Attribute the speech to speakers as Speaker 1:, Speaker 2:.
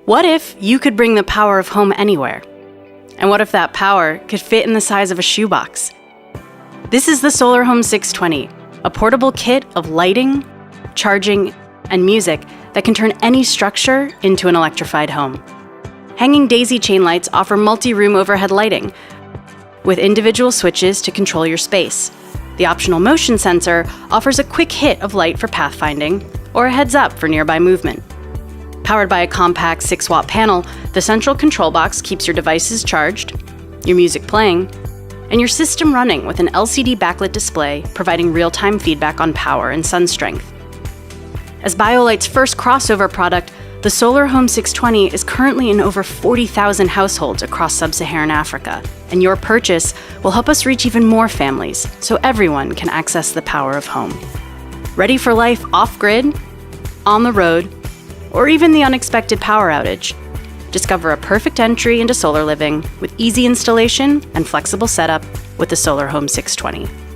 Speaker 1: What if you could bring the power of home anywhere? And what if that power could fit in the size of a shoebox? This is the Solar Home 620, a portable kit of lighting, charging, and music that can turn any structure into an electrified home. Hanging daisy chain lights offer multi-room overhead lighting with individual switches to control your space. The optional motion sensor offers a quick hit of light for pathfinding or a heads up for nearby movement. Powered by a compact 6-watt panel, the central control box keeps your devices charged, your music playing, and your system running with an LCD backlit display providing real-time feedback on power and sun strength. As BioLite's first crossover product, the Solar Home 620 is currently in over 40,000 households across sub-Saharan Africa, and your purchase will help us reach even more families so everyone can access the power of home. Ready for life off-grid, on the road, or even the unexpected power outage? Discover a perfect entry into solar living with easy installation and flexible setup with the Solar Home 620.